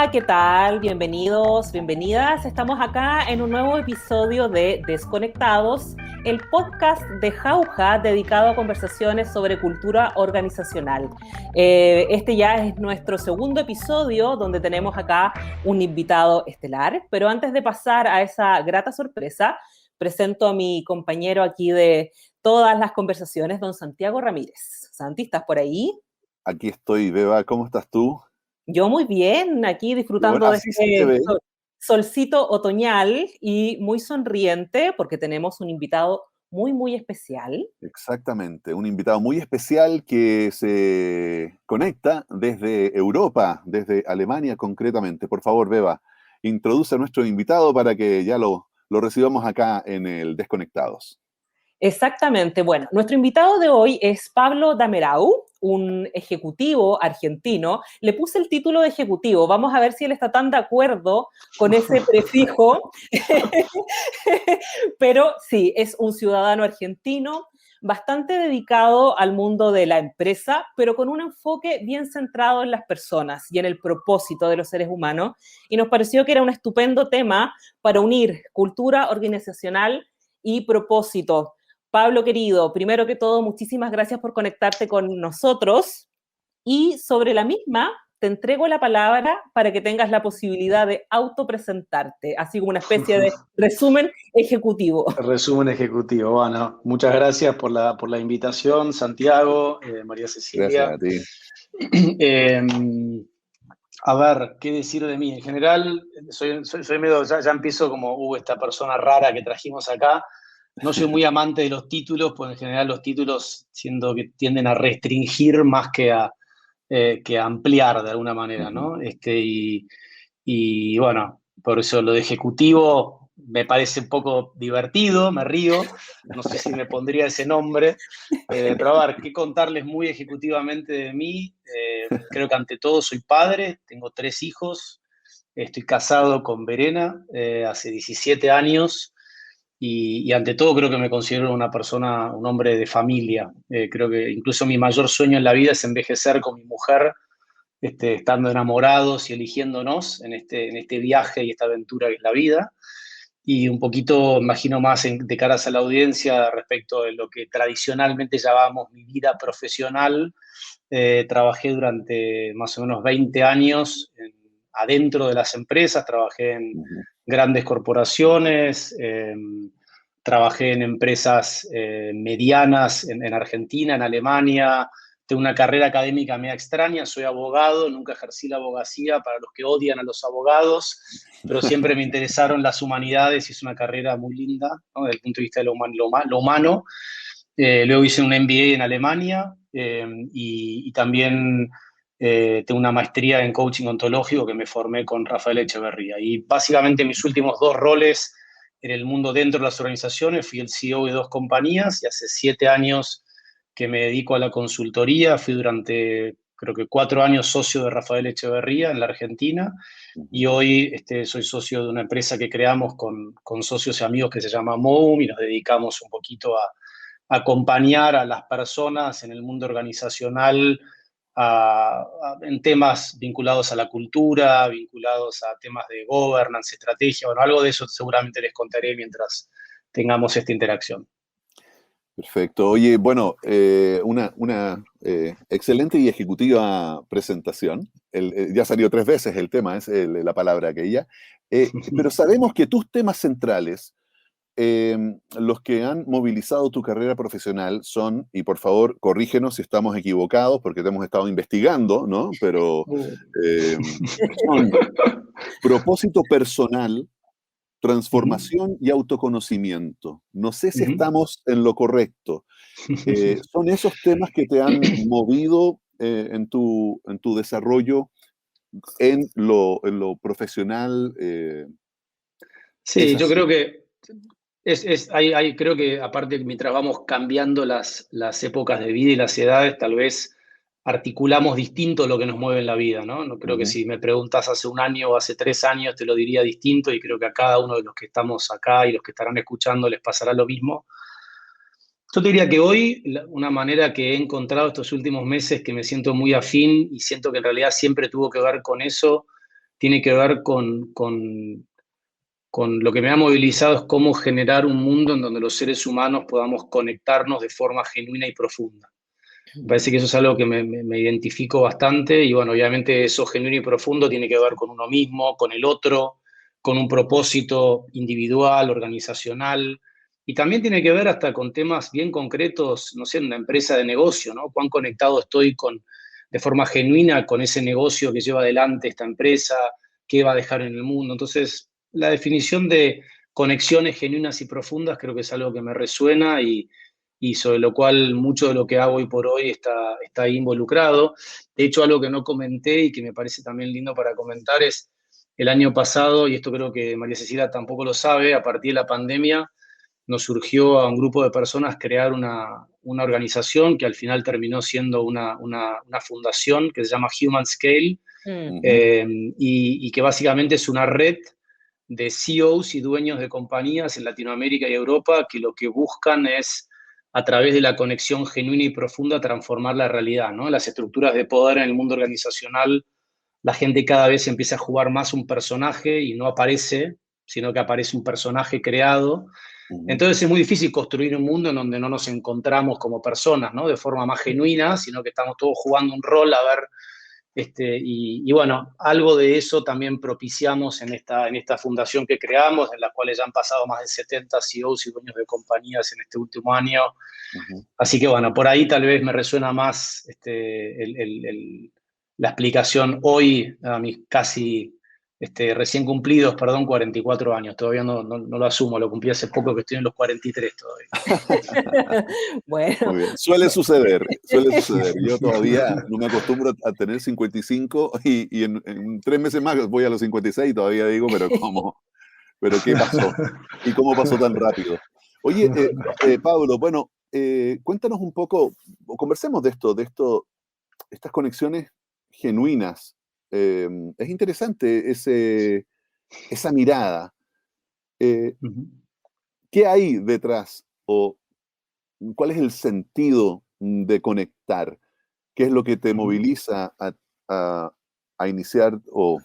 Hola, ¿qué tal? Bienvenidos, bienvenidas. Estamos acá en un nuevo episodio de Desconectados, el podcast de Jauja dedicado a conversaciones sobre cultura organizacional. Este ya es nuestro segundo episodio donde tenemos acá un invitado estelar, pero antes de pasar a esa grata sorpresa, presento a mi compañero aquí de todas las conversaciones, don Santiago Ramírez. Santi, ¿estás por ahí? Aquí estoy, Beba, ¿cómo estás tú? Yo muy bien, aquí Qué bueno, disfrutando de así se te este ve. solcito otoñal y muy sonriente porque tenemos un invitado muy, muy especial. Exactamente, un invitado muy especial que se conecta desde Europa, desde Alemania concretamente. Por favor, Beba, introduce a nuestro invitado para que ya lo recibamos acá en el Desconectados. Exactamente. Bueno, nuestro invitado de hoy es Pablo Damerau, un ejecutivo argentino. Le puse el título de ejecutivo. Vamos a ver si él está tan de acuerdo con ese prefijo. Pero sí, es un ciudadano argentino bastante dedicado al mundo de la empresa, pero con un enfoque bien centrado en las personas y en el propósito de los seres humanos. Y nos pareció que era un estupendo tema para unir cultura organizacional y propósito. Pablo, querido, primero que todo, muchísimas gracias por conectarte con nosotros y sobre la misma te entrego la palabra para que tengas la posibilidad de autopresentarte, así como una especie de resumen ejecutivo. Resumen ejecutivo. Bueno, muchas gracias por la invitación, Santiago, María Gracias Cecilia. a ti. Eh, a ver, ¿qué decir de mí? En general, soy medio, ya empiezo como, esta persona rara que trajimos acá. No soy muy amante de los títulos, pues en general los títulos siento que tienden a restringir más que a ampliar de alguna manera, Ujú. ¿no? Y bueno, por eso lo de ejecutivo me parece un poco divertido, me río, no sé si me pondría ese nombre, pero a ver, ¿qué contarles muy ejecutivamente de mí? Creo que ante todo soy padre, tengo 3 hijos, estoy casado con Verena hace 17 años y ante todo creo que me considero una persona, un hombre de familia. Creo que incluso mi mayor sueño en la vida es envejecer con mi mujer, estando enamorados y eligiéndonos en este viaje y esta aventura que es la vida. Y un poquito, imagino más de caras a la audiencia respecto de lo que tradicionalmente llamamos mi vida profesional. Trabajé durante más o menos 20 años adentro de las empresas, trabajé en Ujú. grandes corporaciones, trabajé en empresas medianas en Argentina, en Alemania. Tengo una carrera académica media extraña, soy abogado, nunca ejercí la abogacía para los que odian a los abogados, pero siempre me interesaron las humanidades y es una carrera muy linda, ¿no? Desde el punto de vista de lo humano. Luego hice un MBA en Alemania y también tengo una maestría en coaching ontológico que me formé con Rafael Echeverría. Y básicamente mis últimos 2 roles en el mundo dentro de las organizaciones, fui el CEO de 2 compañías y hace 7 años que me dedico a la consultoría. Fui durante, creo que 4 años socio de Rafael Echeverría en la Argentina y Ujú. hoy soy socio de una empresa que creamos con socios y amigos que se llama Moum y nos dedicamos un poquito a acompañar a las personas en el mundo organizacional en temas vinculados a la cultura, vinculados a temas de governance, estrategia. Bueno, algo de eso seguramente les contaré mientras tengamos esta interacción. Perfecto. Oye, bueno, una excelente y ejecutiva presentación. Ya salió 3 veces el tema, es la palabra aquella. Pero sabemos que tus temas centrales, los que han movilizado tu carrera profesional son, y por favor, corrígenos si estamos equivocados, porque te hemos estado investigando, ¿no? Pero eh, son propósito personal, transformación y autoconocimiento. No sé si estamos en lo correcto. ¿Son esos temas que te han movido en tu desarrollo en lo profesional? ¿Es Sí, yo así? creo que creo que aparte mientras vamos cambiando las épocas de vida y las edades, tal vez articulamos distinto lo que nos mueve en la vida, ¿no? No creo que Ujú. si me preguntas hace un año o hace 3 años te lo diría distinto y creo que a cada uno de los que estamos acá y los que estarán escuchando les pasará lo mismo. Yo te diría que hoy una manera que he encontrado estos últimos meses que me siento muy afín y siento que en realidad siempre tuvo que ver con eso, tiene que ver con lo que me ha movilizado, es cómo generar un mundo en donde los seres humanos podamos conectarnos de forma genuina y profunda. Me parece que eso es algo que me identifico bastante y bueno, obviamente eso genuino y profundo tiene que ver con uno mismo, con el otro, con un propósito individual, organizacional y también tiene que ver hasta con temas bien concretos, no sé, en una empresa de negocio, ¿no? Cuán conectado estoy de forma genuina con ese negocio que lleva adelante esta empresa, qué va a dejar en el mundo. Entonces, la definición de conexiones genuinas y profundas creo que es algo que me resuena y sobre lo cual mucho de lo que hago hoy por hoy está ahí involucrado. De hecho, algo que no comenté y que me parece también lindo para comentar es el año pasado, y esto creo que María Cecilia tampoco lo sabe, a partir de la pandemia nos surgió a un grupo de personas crear una organización que al final terminó siendo una fundación que se llama Human Scale, y que básicamente es una red de CEOs y dueños de compañías en Latinoamérica y Europa que lo que buscan es, a través de la conexión genuina y profunda, transformar la realidad, ¿no? Las estructuras de poder en el mundo organizacional, la gente cada vez empieza a jugar más un personaje y no aparece, sino que aparece un personaje creado. Entonces es muy difícil construir un mundo en donde no nos encontramos como personas, ¿no? De forma más genuina, sino que estamos todos jugando un rol a ver. Y bueno, algo de eso también propiciamos en esta fundación que creamos, en la cual ya han pasado más de 70 CEOs y dueños de compañías en este último año. Así que bueno, por ahí tal vez me resuena más la explicación hoy a mis casi recién cumplidos, 44 años. Todavía no lo asumo, lo cumplí hace poco, que estoy en los 43 todavía. Bueno. Muy bien. Suele suceder. Yo todavía no me acostumbro a tener 55 y en 3 meses más voy a los 56 y todavía digo, pero ¿cómo? ¿Pero qué pasó? ¿Y cómo pasó tan rápido? Oye, Pablo, bueno, cuéntanos un poco, o conversemos de estas conexiones genuinas. Es interesante esa mirada. ¿Qué hay detrás? ¿O cuál es el sentido de conectar? ¿Qué es lo que te moviliza a iniciar o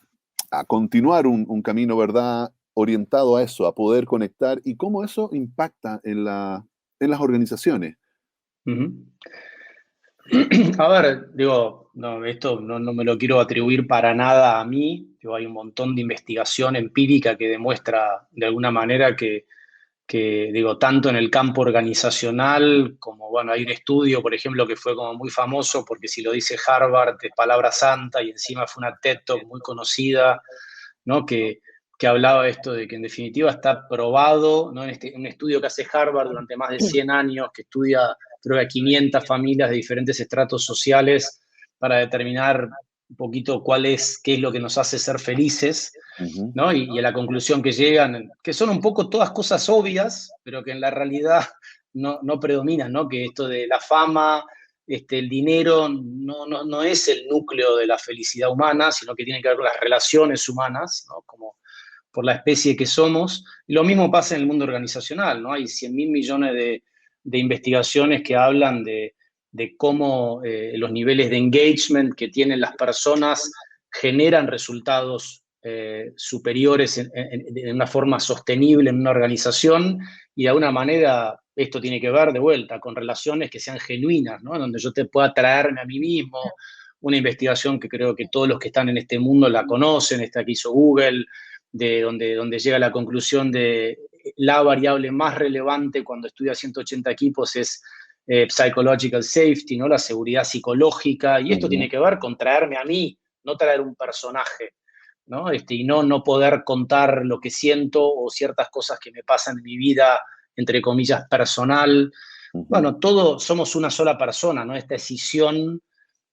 a continuar un camino, ¿verdad?, orientado a eso, a poder conectar, y cómo eso impacta en las organizaciones? A ver, digo, no, esto no me lo quiero atribuir para nada a mí. Digo, hay un montón de investigación empírica que demuestra de alguna manera que digo, tanto en el campo organizacional como, bueno, hay un estudio, por ejemplo, que fue como muy famoso porque si lo dice Harvard es palabra santa y encima fue una TED Talk muy conocida, ¿no? Que hablaba esto de que en definitiva está probado, ¿no? Un estudio que hace Harvard durante más de 100 años, que estudia, creo que a 500 familias de diferentes estratos sociales para determinar un poquito qué es lo que nos hace ser felices, ¿no? Y a la conclusión que llegan, que son un poco todas cosas obvias, pero que en la realidad no predominan, ¿no? Que esto de la fama, el dinero no es el núcleo de la felicidad humana, sino que tiene que ver con las relaciones humanas, ¿no? Como por la especie que somos. Y lo mismo pasa en el mundo organizacional, ¿no? Hay 100.000 millones de investigaciones que hablan de cómo los niveles de engagement que tienen las personas generan resultados superiores en una forma sostenible en una organización, y de alguna manera esto tiene que ver de vuelta con relaciones que sean genuinas, ¿no? Donde yo te pueda traerme a mí mismo. Una investigación que creo que todos los que están en este mundo la conocen, esta que hizo Google, de donde llega a la conclusión de la variable más relevante cuando estudia 180 equipos es psychological safety, ¿no? La seguridad psicológica, y esto tiene que ver con traerme a mí, no traer un personaje, ¿no? Y no poder contar lo que siento o ciertas cosas que me pasan en mi vida, entre comillas, personal. Bueno, todos somos una sola persona, ¿no? Esta escisión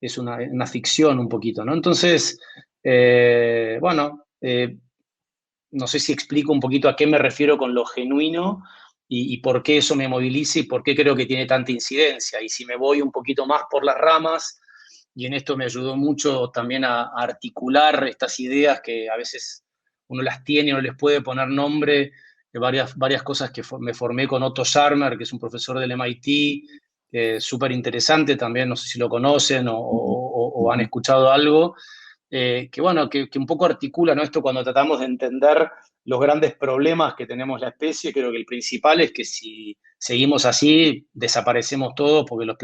es una ficción un poquito, ¿no? Entonces, no sé si explico un poquito a qué me refiero con lo genuino y por qué eso me moviliza y por qué creo que tiene tanta incidencia. Y si me voy un poquito más por las ramas, y en esto me ayudó mucho también a articular estas ideas que a veces uno las tiene o no les puede poner nombre, de varias cosas que me formé con Otto Scharmer, que es un profesor del MIT, súper interesante también, no sé si lo conocen o han escuchado algo. que un poco articula, ¿no?, esto cuando tratamos de entender los grandes problemas que tenemos la especie. Creo que el principal es que si seguimos así, desaparecemos todos porque el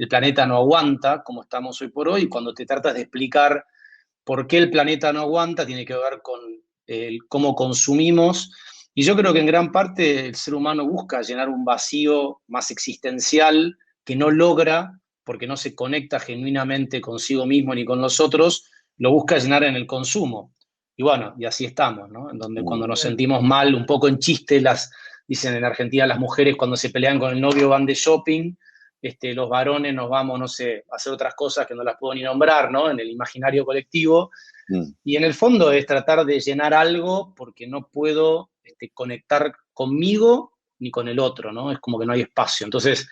planeta no aguanta como estamos hoy por hoy, y cuando te tratas de explicar por qué el planeta no aguanta, tiene que ver con cómo consumimos. Y yo creo que en gran parte el ser humano busca llenar un vacío más existencial que no logra, porque no se conecta genuinamente consigo mismo ni con los otros, lo busca llenar en el consumo. Y bueno, y así estamos, ¿no? En donde cuando nos sentimos mal, un poco en chiste, dicen en Argentina, las mujeres cuando se pelean con el novio van de shopping, los varones nos vamos, no sé, a hacer otras cosas que no las puedo ni nombrar, ¿no?, en el imaginario colectivo. Y en el fondo es tratar de llenar algo porque no puedo conectar conmigo ni con el otro, ¿no? Es como que no hay espacio. Entonces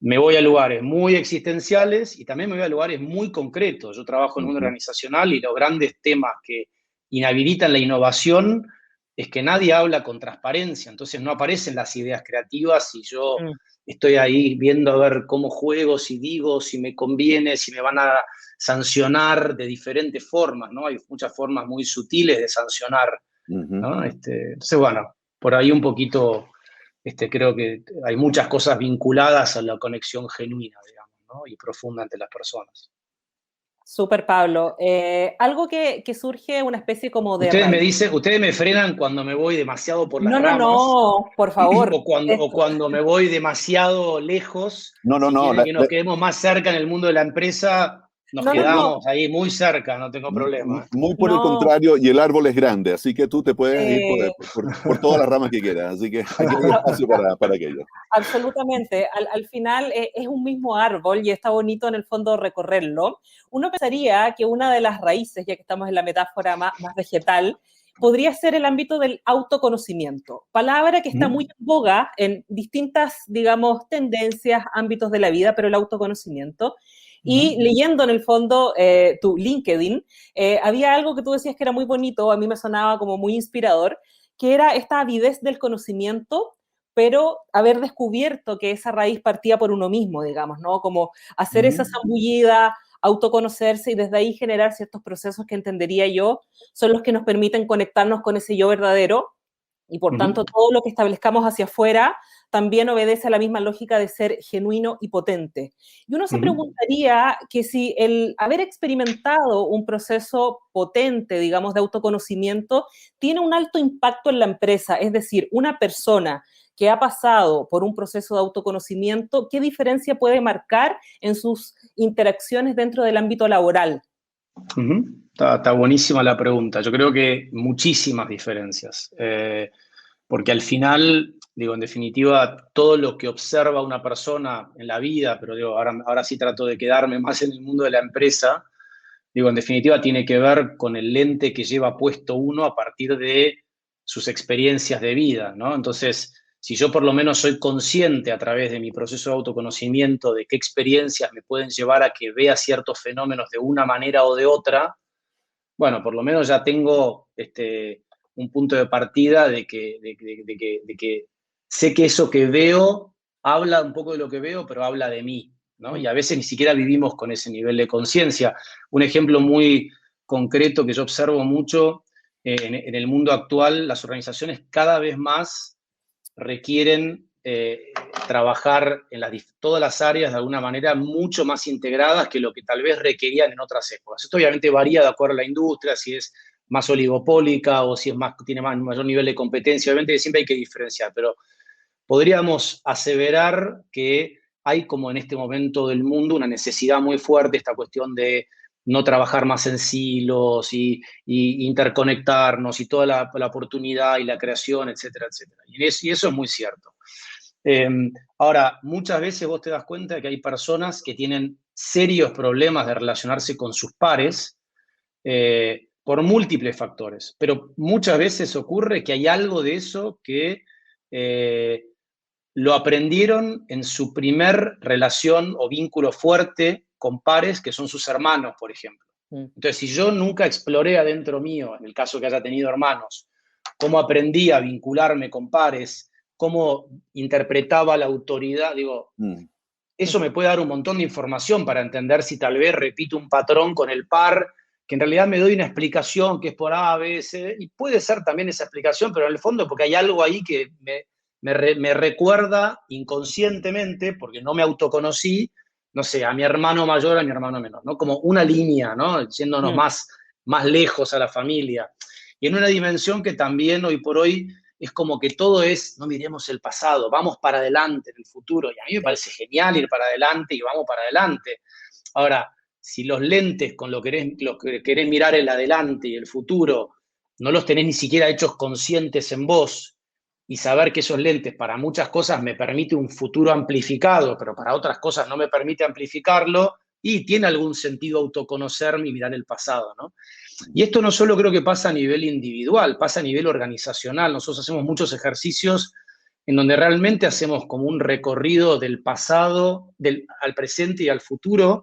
me voy a lugares muy existenciales y también me voy a lugares muy concretos. Yo trabajo en un mundo organizacional y los grandes temas que inhabilitan la innovación es que nadie habla con transparencia. Entonces no aparecen las ideas creativas y yo estoy ahí viendo a ver cómo juego, si digo, si me conviene, si me van a sancionar de diferentes formas, ¿no? Hay muchas formas muy sutiles de sancionar, ¿no? Entonces, bueno, por ahí un poquito creo que hay muchas cosas vinculadas a la conexión genuina, digamos, ¿no?, y profunda entre las personas. Súper, Pablo. Algo que surge una especie como de raíz. Ustedes me frenan cuando me voy demasiado por las No, no, ramas no, por favor. o cuando me voy demasiado lejos. No, no, Si no. quieren que nos quedemos más cerca en el mundo de la empresa, nos No, no, no. quedamos ahí muy cerca, no tengo problema. Muy por el No. contrario, y el árbol es grande, así que tú te puedes ir por todas las ramas que quieras, así que aquí hay espacio para aquello. Absolutamente. Al final es un mismo árbol y está bonito en el fondo recorrerlo. Uno pensaría que una de las raíces, ya que estamos en la metáfora más vegetal, podría ser el ámbito del autoconocimiento, palabra que está muy en boga en distintas, digamos, tendencias, ámbitos de la vida, pero el autoconocimiento. Y leyendo en el fondo tu LinkedIn, había algo que tú decías que era muy bonito, a mí me sonaba como muy inspirador, que era esta avidez del conocimiento, pero haber descubierto que esa raíz partía por uno mismo, digamos, ¿no? Como hacer esa zambullida, autoconocerse y desde ahí generar ciertos procesos que entendería yo son los que nos permiten conectarnos con ese yo verdadero y por tanto todo lo que establezcamos hacia afuera también obedece a la misma lógica de ser genuino y potente. Y uno se preguntaría que si el haber experimentado un proceso potente, digamos, de autoconocimiento, tiene un alto impacto en la empresa, es decir, una persona que ha pasado por un proceso de autoconocimiento, ¿qué diferencia puede marcar en sus interacciones dentro del ámbito laboral? Está buenísima la pregunta. Yo creo que muchísimas diferencias, porque al final, digo, en definitiva, todo lo que observa una persona en la vida, pero digo, ahora sí trato de quedarme más en el mundo de la empresa, digo, en definitiva tiene que ver con el lente que lleva puesto uno a partir de sus experiencias de vida, ¿no? Entonces, si yo por lo menos soy consciente a través de mi proceso de autoconocimiento de qué experiencias me pueden llevar a que vea ciertos fenómenos de una manera o de otra, bueno, por lo menos ya tengo un punto de partida de que sé que eso que veo habla un poco de lo que veo, pero habla de mí, ¿no? Y a veces ni siquiera vivimos con ese nivel de conciencia. Un ejemplo muy concreto que yo observo mucho en el mundo actual, las organizaciones cada vez más requieren trabajar en todas las áreas de alguna manera mucho más integradas que lo que tal vez requerían en otras épocas. Esto obviamente varía de acuerdo a la industria, si es más oligopólica o si tiene mayor nivel de competencia. Obviamente siempre hay que diferenciar, pero podríamos aseverar que hay como en este momento del mundo una necesidad muy fuerte, esta cuestión de no trabajar más en silos y interconectarnos y toda la oportunidad y la creación, etcétera, etcétera. Y eso es muy cierto. Ahora, muchas veces vos te das cuenta de que hay personas que tienen serios problemas de relacionarse con sus pares por múltiples factores, pero muchas veces ocurre que hay algo de eso que lo aprendieron en su primer relación o vínculo fuerte con pares que son sus hermanos, por ejemplo. Entonces, si yo nunca exploré adentro mío, en el caso que haya tenido hermanos, cómo aprendí a vincularme con pares, cómo interpretaba la autoridad, digo, eso me puede dar un montón de información para entender si tal vez repito un patrón con el par que en realidad me doy una explicación que es por A, B, C, y puede ser también esa explicación, pero en el fondo porque hay algo ahí que me recuerda inconscientemente, porque no me autoconocí, no sé, a mi hermano mayor, a mi hermano menor, ¿no? Como una línea, ¿no? Yéndonos más lejos a la familia. Y en una dimensión que también hoy por hoy es como que todo es, no miremos el pasado, vamos para adelante en el futuro. Y a mí me parece genial ir para adelante y vamos para adelante. Ahora, si los lentes con lo que querés mirar el adelante y el futuro, no los tenés ni siquiera hechos conscientes en vos, y saber que esos lentes para muchas cosas me permite un futuro amplificado, pero para otras cosas no me permite amplificarlo, y tiene algún sentido autoconocerme y mirar el pasado, ¿no? Y esto no solo creo que pasa a nivel individual, pasa a nivel organizacional. Nosotros hacemos muchos ejercicios en donde realmente hacemos como un recorrido del pasado, al presente y al futuro,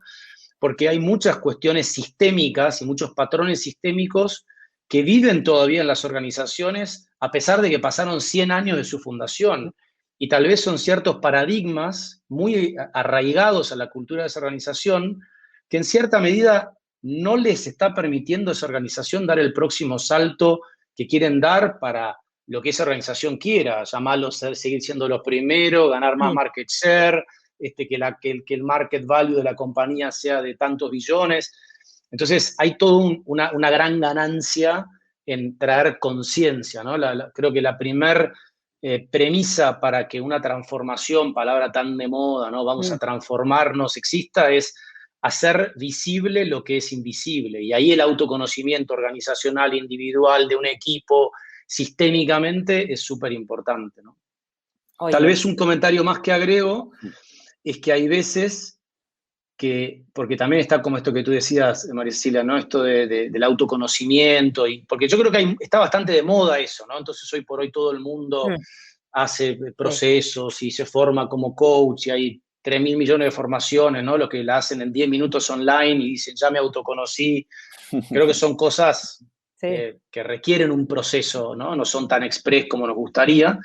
porque hay muchas cuestiones sistémicas y muchos patrones sistémicos que viven todavía en las organizaciones a pesar de que pasaron 100 años de su fundación. Y tal vez son ciertos paradigmas muy arraigados a la cultura de esa organización que en cierta medida no les está permitiendo a esa organización dar el próximo salto que quieren dar para lo que esa organización quiera, llamarlo seguir siendo los primeros, ganar más market share, que el market value de la compañía sea de tantos billones. Entonces hay toda una gran ganancia en traer conciencia, ¿no? Creo que la primer premisa para que una transformación, palabra tan de moda, ¿no? Vamos a transformarnos, exista, es hacer visible lo que es invisible. Y ahí el autoconocimiento organizacional, individual, de un equipo, sistémicamente, es súper importante, ¿no? Tal vez un comentario más que agrego es que hay veces que, porque también está como esto que tú decías, María Cecilia, ¿no? Esto del autoconocimiento, porque yo creo que está bastante de moda eso, ¿no? Entonces hoy por hoy todo el mundo hace procesos y se forma como coach, y hay 3.000 millones de formaciones, ¿no? Lo que la hacen en 10 minutos online y dicen, ya me autoconocí. Creo que son cosas que requieren un proceso, ¿no? No son tan express como nos gustaría.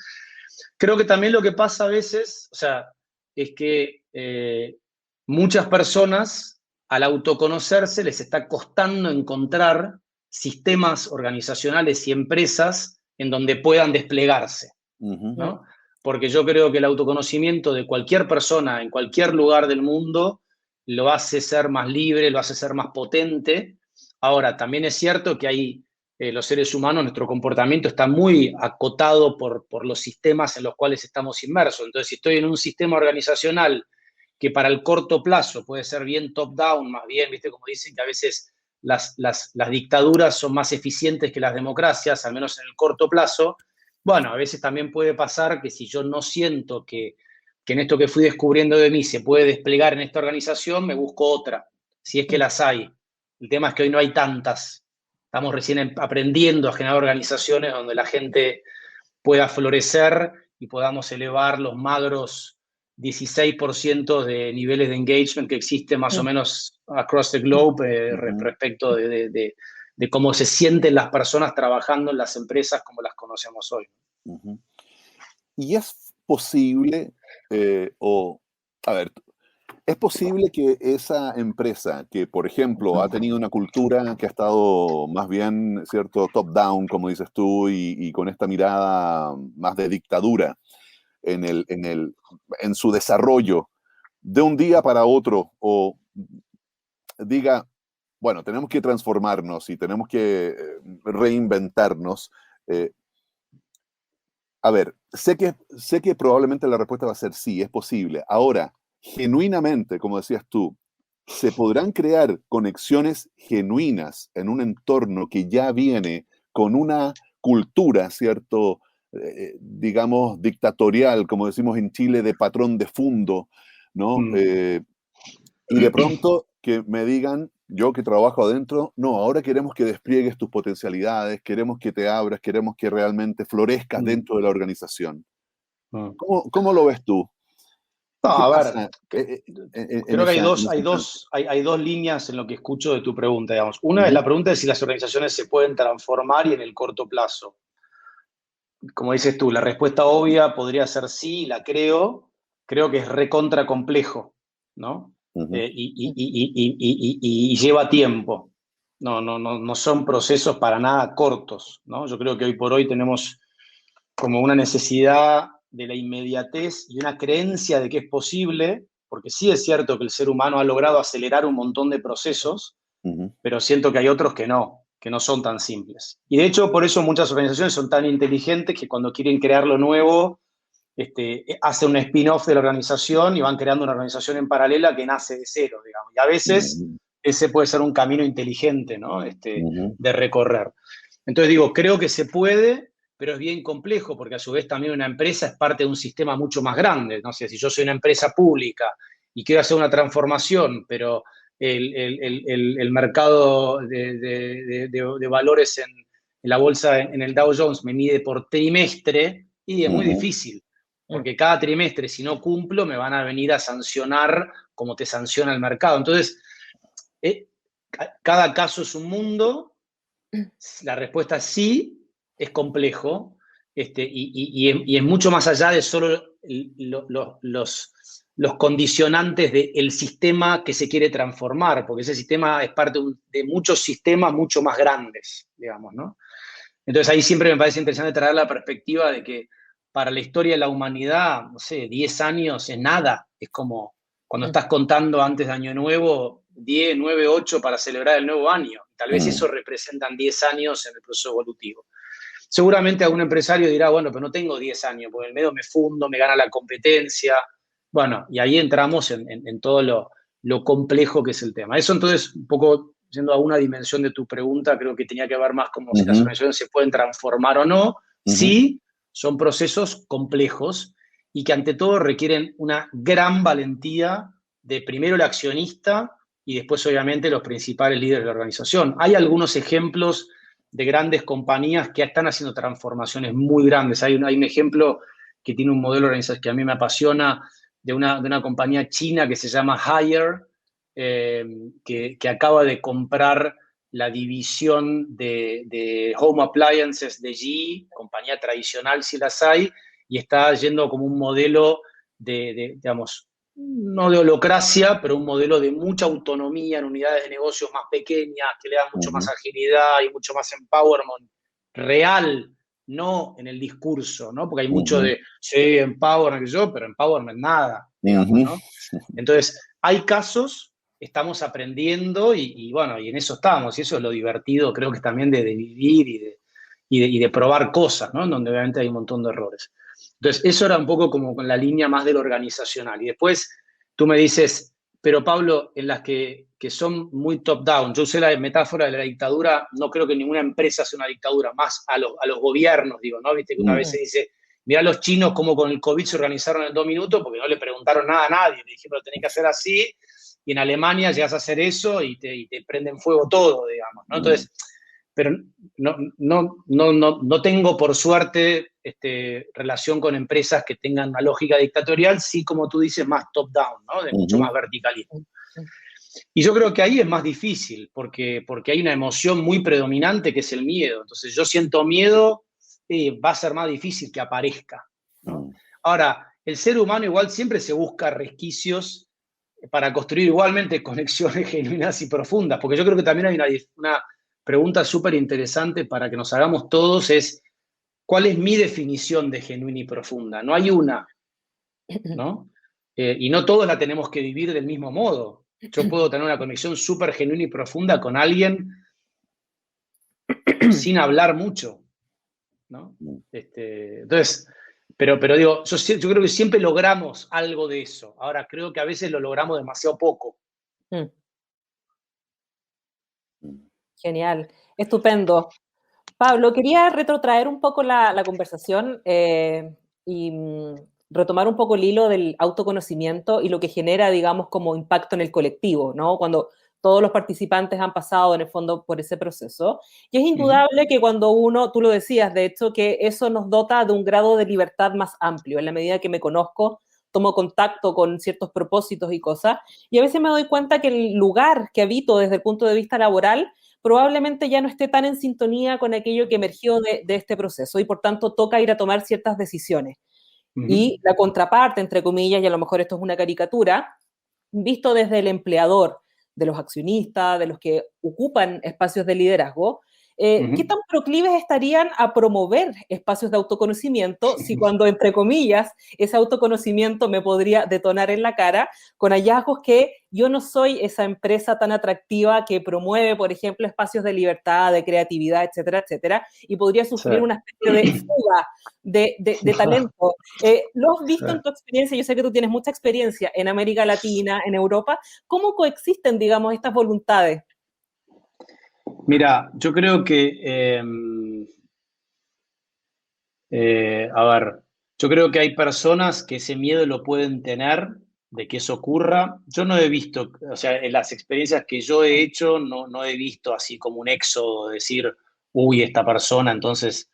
Creo que también lo que pasa a veces, o sea, es que muchas personas, al autoconocerse, les está costando encontrar sistemas organizacionales y empresas en donde puedan desplegarse, ¿no? Porque yo creo que el autoconocimiento de cualquier persona en cualquier lugar del mundo lo hace ser más libre, lo hace ser más potente. Ahora, también es cierto que hay los seres humanos, nuestro comportamiento está muy acotado por los sistemas en los cuales estamos inmersos. Entonces, si estoy en un sistema organizacional que para el corto plazo puede ser bien top-down, más bien, ¿viste? Como dicen que a veces las dictaduras son más eficientes que las democracias, al menos en el corto plazo. Bueno, a veces también puede pasar que si yo no siento que en esto que fui descubriendo de mí se puede desplegar en esta organización, me busco otra, si es que las hay. El tema es que hoy no hay tantas. Estamos recién aprendiendo a generar organizaciones donde la gente pueda florecer y podamos elevar los magros 16% de niveles de engagement que existe más o menos across the globe respecto de cómo se sienten las personas trabajando en las empresas como las conocemos hoy. Y es posible, a ver, es posible que esa empresa que, por ejemplo, ha tenido una cultura que ha estado más bien, ¿cierto?, top-down, como dices tú, y con esta mirada más de dictadura en su desarrollo, de un día para otro, o diga, bueno, tenemos que transformarnos y tenemos que reinventarnos. A ver, sé que probablemente la respuesta va a ser sí, es posible. Ahora, genuinamente, como decías tú, ¿se podrán crear conexiones genuinas en un entorno que ya viene con una cultura, ¿cierto? Digamos, dictatorial, como decimos en Chile, de patrón de fondo, ¿no? Y de pronto que me digan, yo que trabajo adentro, no, ahora queremos que despliegues tus potencialidades, queremos que te abras, queremos que realmente florezcas dentro de la organización. ¿Cómo lo ves tú? No, ¿Qué a pasa ver, creo que hay dos líneas en lo que escucho de tu pregunta, digamos. Una es la pregunta de si las organizaciones se pueden transformar y en el corto plazo. Como dices tú, la respuesta obvia podría ser sí, la creo. Creo que es recontra complejo, ¿no? Y lleva tiempo. no son procesos para nada cortos, ¿no? Yo creo que hoy por hoy tenemos como una necesidad de la inmediatez y una creencia de que es posible, porque sí es cierto que el ser humano ha logrado acelerar un montón de procesos, pero siento que hay otros que no son tan simples. Y de hecho, por eso muchas organizaciones son tan inteligentes que cuando quieren crear lo nuevo, hacen un spin-off de la organización y van creando una organización en paralela que nace de cero, digamos. Y a veces ese puede ser un camino inteligente, ¿no? De recorrer. Entonces digo, creo que se puede, pero es bien complejo, porque a su vez también una empresa es parte de un sistema mucho más grande. No sé, si yo soy una empresa pública y quiero hacer una transformación, pero el mercado de valores en la bolsa, en el Dow Jones, me mide por trimestre, y es muy difícil, porque cada trimestre, si no cumplo, me van a venir a sancionar como te sanciona el mercado. Entonces, cada caso es un mundo. La respuesta es sí, es complejo, y es mucho más allá de solo los condicionantes del sistema que se quiere transformar, porque ese sistema es parte de muchos sistemas mucho más grandes, digamos, ¿no? Entonces ahí siempre me parece interesante traer la perspectiva de que para la historia de la humanidad, no sé, 10 años es nada, es como cuando estás contando antes de Año Nuevo, 10, 9, 8 para celebrar el nuevo año. Tal vez eso representan 10 años en el proceso evolutivo. Seguramente algún empresario dirá, bueno, pero no tengo 10 años, porque en el medio me fundo, me gana la competencia. Bueno, y ahí entramos en todo lo complejo que es el tema. Eso entonces, un poco yendo a una dimensión de tu pregunta, creo que tenía que ver más como si las organizaciones se pueden transformar o no. Sí, son procesos complejos y que ante todo requieren una gran valentía de primero el accionista y después obviamente los principales líderes de la organización. Hay algunos ejemplos de grandes compañías que están haciendo transformaciones muy grandes. Hay un ejemplo que tiene un modelo organizacional que a mí me apasiona, de una compañía china que se llama Haier, que acaba de comprar la división de Home Appliances de GE, compañía tradicional si las hay, y está yendo como un modelo digamos, no de holocracia, pero un modelo de mucha autonomía en unidades de negocios más pequeñas, que le dan mucho más agilidad y mucho más empowerment real, no en el discurso, ¿no? Porque hay mucho de, sí, empowerment, pero empowerment nada, digamos, ¿no? Entonces, hay casos, estamos aprendiendo y bueno, y en eso estamos, y eso es lo divertido, creo que también de vivir y de probar cosas, ¿no? Donde obviamente hay un montón de errores. Entonces, eso era un poco como con la línea más de lo organizacional. Y después tú me dices, pero Pablo, en las que son muy top-down, yo usé la metáfora de la dictadura, no creo que ninguna empresa sea una dictadura, más a los gobiernos, digo, ¿no? Viste que una vez se dice, mirá los chinos cómo con el COVID se organizaron en 2 minutos porque no le preguntaron nada a nadie, le dijeron, tenés que hacer así, y en Alemania llegas a hacer eso y te prenden fuego todo, digamos, ¿no? Entonces, pero no tengo, por suerte, relación con empresas que tengan una lógica dictatorial, sí, como tú dices, más top-down, ¿no? De mucho más verticalismo. Y yo creo que ahí es más difícil, porque hay una emoción muy predominante que es el miedo. Entonces, yo siento miedo, va a ser más difícil que aparezca, ¿no? Ahora, el ser humano igual siempre se busca resquicios para construir igualmente conexiones genuinas y profundas, porque yo creo que también hay una pregunta súper interesante para que nos hagamos todos es, ¿cuál es mi definición de genuina y profunda? No hay una, ¿no? Y no todos la tenemos que vivir del mismo modo. Yo puedo tener una conexión súper genuina y profunda con alguien sin hablar mucho, ¿no? Entonces, pero digo, yo creo que siempre logramos algo de eso. Ahora, creo que a veces lo logramos demasiado poco. Genial, estupendo. Pablo, quería retrotraer un poco la conversación y retomar un poco el hilo del autoconocimiento y lo que genera, digamos, como impacto en el colectivo, ¿no? Cuando todos los participantes han pasado, en el fondo, por ese proceso. Y es indudable que cuando uno, tú lo decías, de hecho, que eso nos dota de un grado de libertad más amplio. En la medida que me conozco, tomo contacto con ciertos propósitos y cosas, y a veces me doy cuenta que el lugar que habito desde el punto de vista laboral probablemente ya no esté tan en sintonía con aquello que emergió de este proceso y por tanto toca ir a tomar ciertas decisiones. Y la contraparte, entre comillas, y a lo mejor esto es una caricatura, visto desde el empleador, de los accionistas, de los que ocupan espacios de liderazgo, ¿qué tan proclives estarían a promover espacios de autoconocimiento si cuando, entre comillas, ese autoconocimiento me podría detonar en la cara con hallazgos que yo no soy esa empresa tan atractiva que promueve, por ejemplo, espacios de libertad, de creatividad, etcétera, etcétera, y podría sufrir una especie de fuga de talento? ¿Lo has visto en tu experiencia? Yo sé que tú tienes mucha experiencia en América Latina, en Europa. ¿Cómo coexisten, digamos, estas voluntades? Mira, yo creo que, a ver, yo creo que hay personas que ese miedo lo pueden tener de que eso ocurra. Yo no he visto, o sea, en las experiencias que yo he hecho, no he visto así como un éxodo, decir, uy, esta persona, entonces,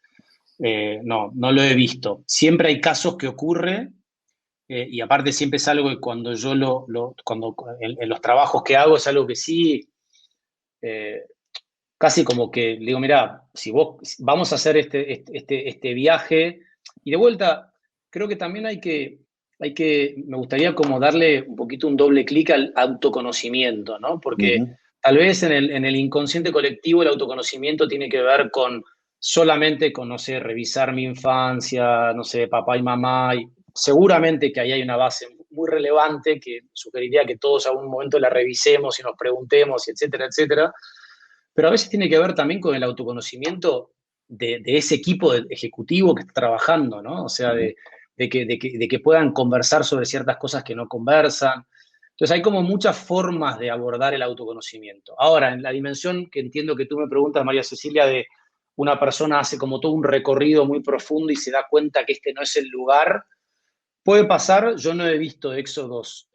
no lo he visto. Siempre hay casos que ocurre, y aparte siempre es algo que cuando yo cuando en los trabajos que hago es algo que sí, casi como que le digo, mira, si vamos a hacer este viaje, y de vuelta, creo que también me gustaría como darle un poquito un doble clic al autoconocimiento, ¿no? Porque tal vez en el inconsciente colectivo el autoconocimiento tiene que ver con solamente con, no sé, revisar mi infancia, no sé, papá y mamá, y seguramente que ahí hay una base muy relevante que sugeriría que todos a algún momento la revisemos y nos preguntemos, etcétera, etcétera. Pero a veces tiene que ver también con el autoconocimiento de ese equipo ejecutivo que está trabajando, ¿no? O sea, de que puedan conversar sobre ciertas cosas que no conversan. Entonces hay como muchas formas de abordar el autoconocimiento. Ahora, en la dimensión que entiendo que tú me preguntas, María Cecilia, de una persona hace como todo un recorrido muy profundo y se da cuenta que este no es el lugar, puede pasar. Yo no he visto éxodos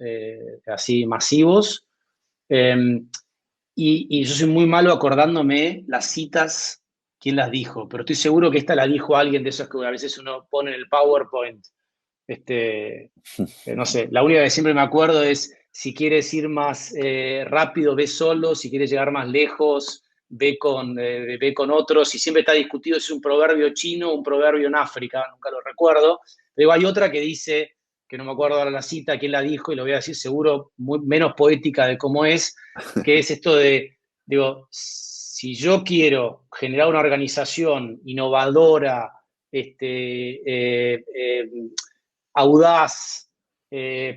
así masivos. Y yo soy muy malo acordándome las citas, quién las dijo, pero estoy seguro que esta la dijo alguien de esos que a veces uno pone en el PowerPoint. No sé, la única que siempre me acuerdo es, si quieres ir más rápido, ve solo; si quieres llegar más lejos, ve con otros. Y siempre está discutido si es un proverbio chino o un proverbio en África, nunca lo recuerdo. Pero hay otra que dice, que no me acuerdo ahora la cita, quién la dijo, y lo voy a decir seguro menos poética de cómo es, que es esto de, digo, si yo quiero generar una organización innovadora, audaz,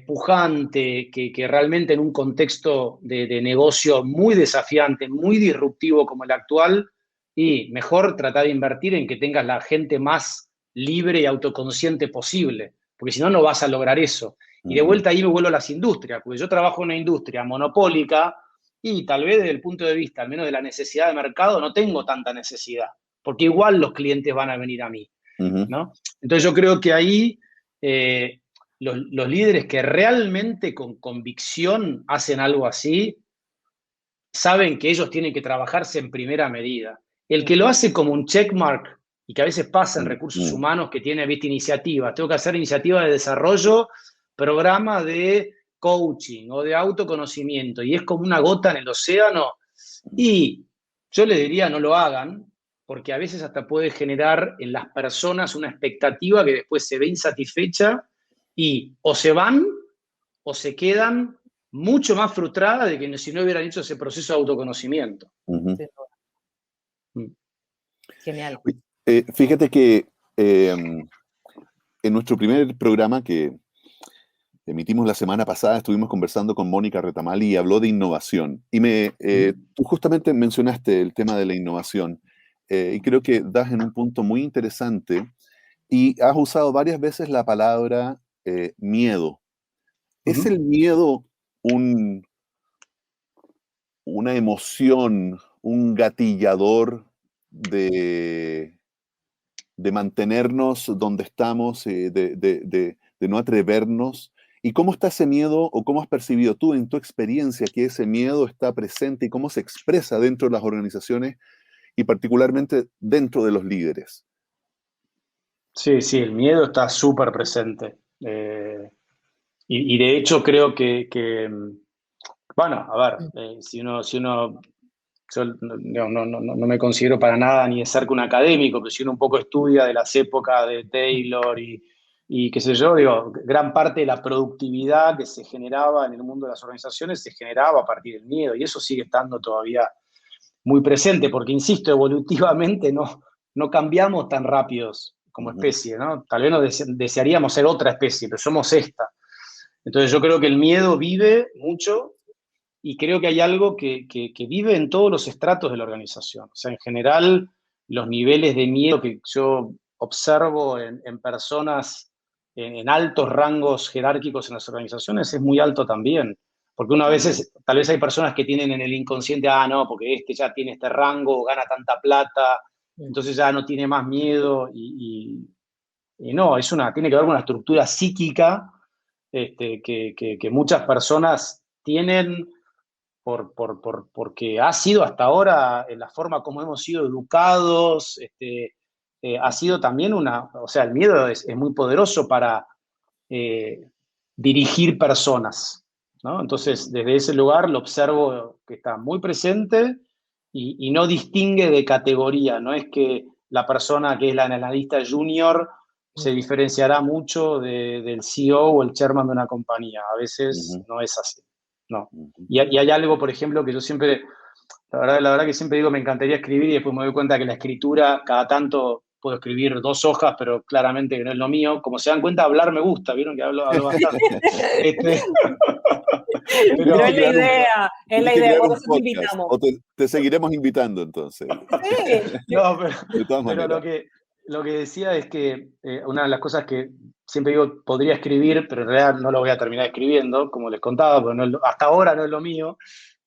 pujante, que realmente en un contexto de negocio muy desafiante, muy disruptivo como el actual, y mejor tratar de invertir en que tengas la gente más libre y autoconsciente posible, porque si no, no vas a lograr eso. Y de vuelta ahí me vuelvo a las industrias, porque yo trabajo en una industria monopólica y tal vez desde el punto de vista, al menos de la necesidad de mercado, no tengo tanta necesidad, porque igual los clientes van a venir a mí, ¿no? Entonces yo creo que ahí los líderes que realmente con convicción hacen algo así, saben que ellos tienen que trabajarse en primera medida. El que lo hace como un checkmark, y que a veces pasa en recursos humanos, que tiene, viste, iniciativas. Tengo que hacer iniciativas de desarrollo, programas de coaching o de autoconocimiento, y es como una gota en el océano. Y yo les diría, no lo hagan, porque a veces hasta puede generar en las personas una expectativa que después se ve insatisfecha, y o se van o se quedan mucho más frustradas de que si no hubieran hecho ese proceso de autoconocimiento. Genial. Fíjate que en nuestro primer programa que emitimos la semana pasada, estuvimos conversando con Mónica Retamali y habló de innovación. Y tú justamente mencionaste el tema de la innovación, y creo que das en un punto muy interesante, y has usado varias veces la palabra miedo. ¿Es el miedo una emoción, un gatillador de mantenernos donde estamos, de no atrevernos? ¿Y cómo está ese miedo, o cómo has percibido tú en tu experiencia que ese miedo está presente, y cómo se expresa dentro de las organizaciones y particularmente dentro de los líderes? Sí, sí, el miedo está súper presente. Y de hecho creo bueno, a ver, si uno, yo no me considero para nada ni de cerca un académico, pero si uno un poco estudia de las épocas de Taylor y Y qué sé yo, digo, gran parte de la productividad que se generaba en el mundo de las organizaciones se generaba a partir del miedo, y eso sigue estando todavía muy presente, porque, insisto, evolutivamente no cambiamos tan rápidos como especie, ¿no? Tal vez nos desearíamos ser otra especie, pero somos esta. Entonces yo creo que el miedo vive mucho, y creo que hay algo que vive en todos los estratos de la organización. O sea, en general, los niveles de miedo que yo observo en personas en altos rangos jerárquicos en las organizaciones es muy alto también. Porque una veces, tal vez hay personas que tienen en el inconsciente, no, porque este ya tiene este rango, gana tanta plata, entonces ya no tiene más miedo, y no, tiene que ver con una estructura psíquica que muchas personas tienen porque ha sido hasta ahora la forma como hemos sido educados, ha sido también o sea, el miedo es muy poderoso para dirigir personas, ¿no? Entonces, desde ese lugar lo observo que está muy presente, y no distingue de categoría, no es que la persona que es la analista junior se diferenciará mucho del CEO o el chairman de una compañía. A veces no es así, no. Y hay algo, por ejemplo, que yo siempre, la verdad que siempre digo, me encantaría escribir, y después me doy cuenta que la escritura, cada tanto puedo escribir 2 hojas, pero claramente que no es lo mío. Como se dan cuenta, hablar me gusta, vieron que hablo bastante. Pero es la idea, por eso te invitamos. O te seguiremos invitando, entonces. Sí. No, de todas maneras. Lo que decía es que una de las cosas que siempre digo, podría escribir, pero en realidad no lo voy a terminar escribiendo, como les contaba, porque hasta ahora no es lo mío.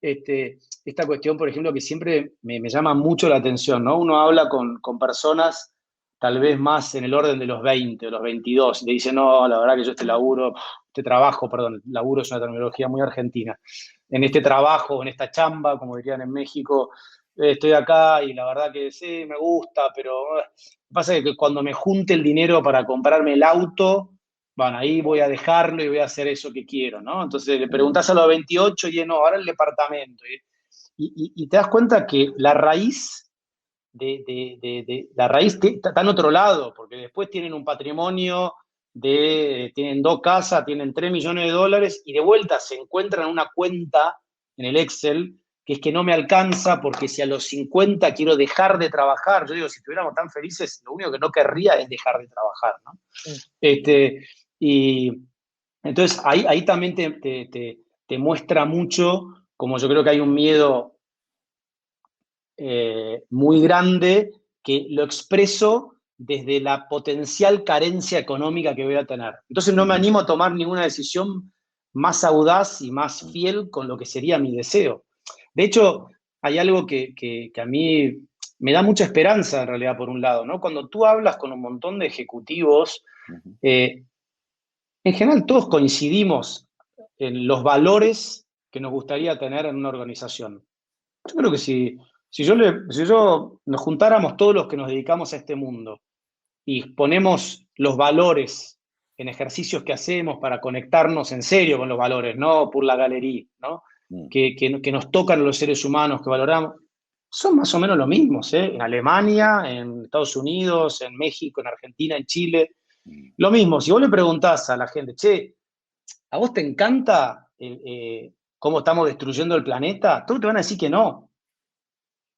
Esta cuestión, por ejemplo, que siempre me llama mucho la atención, ¿no? Uno habla con personas tal vez más en el orden de los 20 o los 22, y le dicen, no, la verdad que yo laburo es una terminología muy argentina, en este trabajo, en esta chamba, como dirían en México, estoy acá y la verdad que sí, me gusta, pero pasa que cuando me junte el dinero para comprarme el auto, bueno, ahí voy a dejarlo y voy a hacer eso que quiero, ¿no? Entonces le preguntás a los 28 y no, ahora el departamento. Y te das cuenta que la raíz está en otro lado, porque después tienen un patrimonio, tienen 2 casas, tienen $3 millones, y de vuelta se encuentran una cuenta en el Excel que es que no me alcanza, porque si a los 50 quiero dejar de trabajar, yo digo, si estuviéramos tan felices, lo único que no querría es dejar de trabajar, ¿no? Y entonces ahí también te muestra mucho, como yo creo que hay un miedo muy grande, que lo expreso desde la potencial carencia económica que voy a tener. Entonces no me animo a tomar ninguna decisión más audaz y más fiel con lo que sería mi deseo. De hecho, hay algo que a mí me da mucha esperanza, en realidad, por un lado, ¿no? Cuando tú hablas con un montón de ejecutivos, en general todos coincidimos en los valores que nos gustaría tener en una organización. Yo creo que si nos juntáramos todos los que nos dedicamos a este mundo y ponemos los valores en ejercicios que hacemos para conectarnos en serio con los valores, no por la galería, ¿no? Que nos tocan a los seres humanos, que valoramos, son más o menos los mismos, ¿eh? En Alemania, en Estados Unidos, en México, en Argentina, en Chile. Lo mismo, si vos le preguntás a la gente, che, ¿a vos te encanta cómo estamos destruyendo el planeta? Todos te van a decir que no.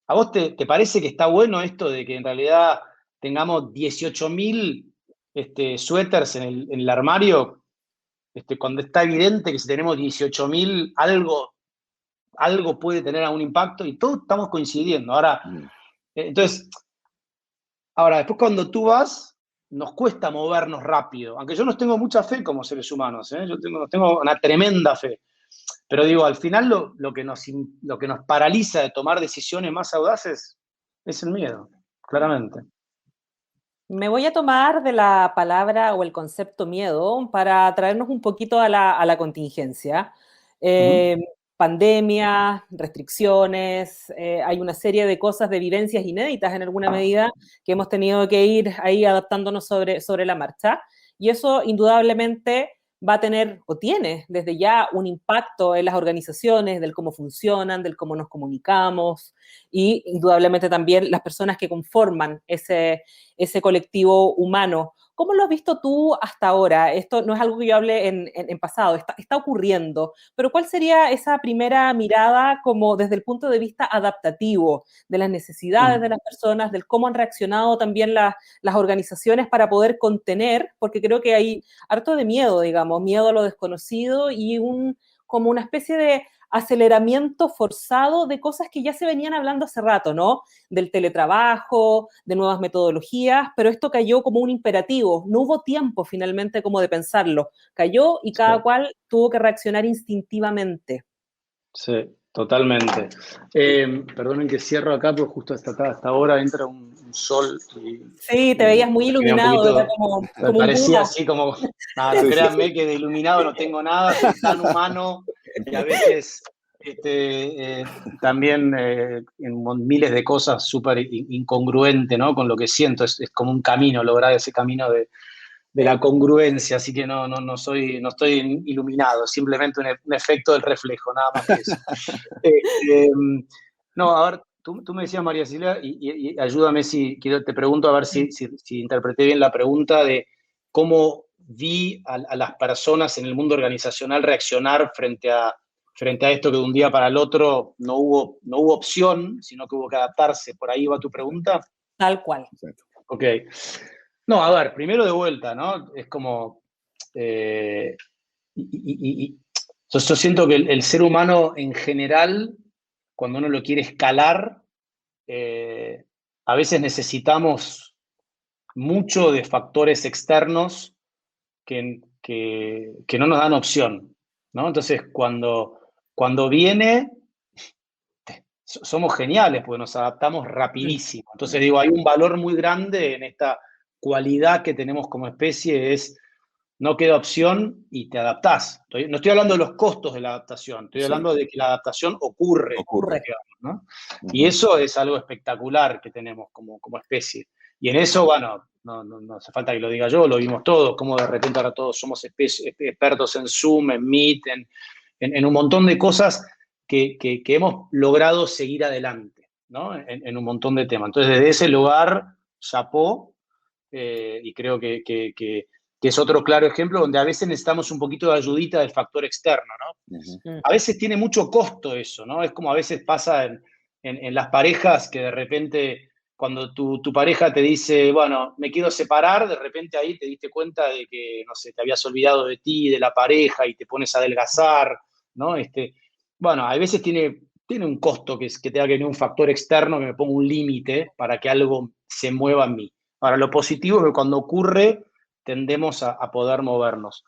¿A vos te parece que está bueno esto de que en realidad tengamos 18.000 suéteres en el armario, cuando está evidente que si tenemos 18.000, algo puede tener algún impacto, y todos estamos coincidiendo? Ahora, después cuando tú vas, nos cuesta movernos rápido, aunque yo nos tengo mucha fe como seres humanos, ¿eh? Yo tengo una tremenda fe. Pero digo, al final lo que nos paraliza de tomar decisiones más audaces es el miedo, claramente. Me voy a tomar de la palabra o el concepto miedo para traernos un poquito a la contingencia. Pandemias, restricciones, hay una serie de cosas, de vivencias inéditas en alguna medida que hemos tenido que ir ahí adaptándonos sobre la marcha. Y eso indudablemente va a tener o tiene desde ya un impacto en las organizaciones, del cómo funcionan, del cómo nos comunicamos y indudablemente también las personas que conforman ese colectivo humano. ¿Cómo lo has visto tú hasta ahora? Esto no es algo que yo hable en pasado, está ocurriendo, pero ¿cuál sería esa primera mirada como desde el punto de vista adaptativo de las necesidades de las personas, del cómo han reaccionado también las organizaciones para poder contener, porque creo que hay harto de miedo, digamos, miedo a lo desconocido y como una especie de aceleramiento forzado de cosas que ya se venían hablando hace rato, ¿no? Del teletrabajo, de nuevas metodologías, pero esto cayó como un imperativo. No hubo tiempo finalmente como de pensarlo. Cayó y cada cual tuvo que reaccionar instintivamente. Sí, totalmente. Perdonen que cierro acá, pero justo hasta acá, hasta ahora entra un sol. Sí, te veías muy un iluminado, poquito, era como me un parecía Buda. así como, nada, Sí, sí. créanme que de iluminado no tengo nada, soy tan humano y a veces también en miles de cosas súper incongruente, ¿no? Con lo que siento, es como un camino, lograr ese camino de la congruencia, así que no estoy iluminado, simplemente un efecto del reflejo, nada más que eso. No, a ver, tú me decías, María Silvia, y ayúdame si te pregunto a ver si interpreté bien la pregunta de cómo vi a las personas en el mundo organizacional reaccionar frente a esto que de un día para el otro no hubo opción, sino que hubo que adaptarse. ¿Por ahí va tu pregunta? Tal cual. Ok. No, a ver, primero de vuelta, ¿no? Es como... yo siento que el ser humano en general, cuando uno lo quiere escalar, a veces necesitamos mucho de factores externos que no nos dan opción, ¿no? Entonces, cuando viene, somos geniales porque nos adaptamos rapidísimo. Entonces, digo, hay un valor muy grande en esta cualidad que tenemos como especie, es no queda opción y te adaptás. No estoy hablando de los costos de la adaptación, estoy hablando de que la adaptación ocurre. Digamos, ¿no? Y eso es algo espectacular que tenemos como especie. Y en eso, bueno, no hace falta que lo diga yo, lo vimos todos, como de repente ahora todos somos expertos en Zoom, en Meet, en un montón de cosas que hemos logrado seguir adelante, ¿no? En un montón de temas. Entonces, desde ese lugar, chapó, y creo que es otro claro ejemplo donde a veces necesitamos un poquito de ayudita del factor externo, ¿no? A veces tiene mucho costo eso, ¿no? Es como a veces pasa en las parejas que de repente cuando tu pareja te dice, bueno, me quiero separar, de repente ahí te diste cuenta de que, no sé, te habías olvidado de ti, de la pareja y te pones a adelgazar, ¿no? Bueno, a veces tiene un costo que tenga que venir un factor externo que me ponga un límite para que algo se mueva en mí. Ahora, lo positivo es que cuando ocurre tendemos a poder movernos.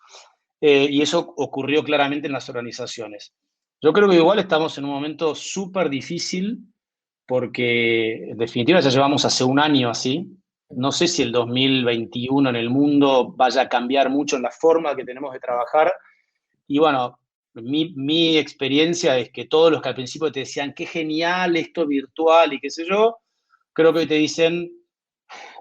Y eso ocurrió claramente en las organizaciones. Yo creo que igual estamos en un momento súper difícil porque en definitiva ya llevamos hace un año así. No sé si el 2021 en el mundo vaya a cambiar mucho en la forma que tenemos de trabajar. Y bueno, mi experiencia es que todos los que al principio te decían qué genial esto virtual y qué sé yo, creo que hoy te dicen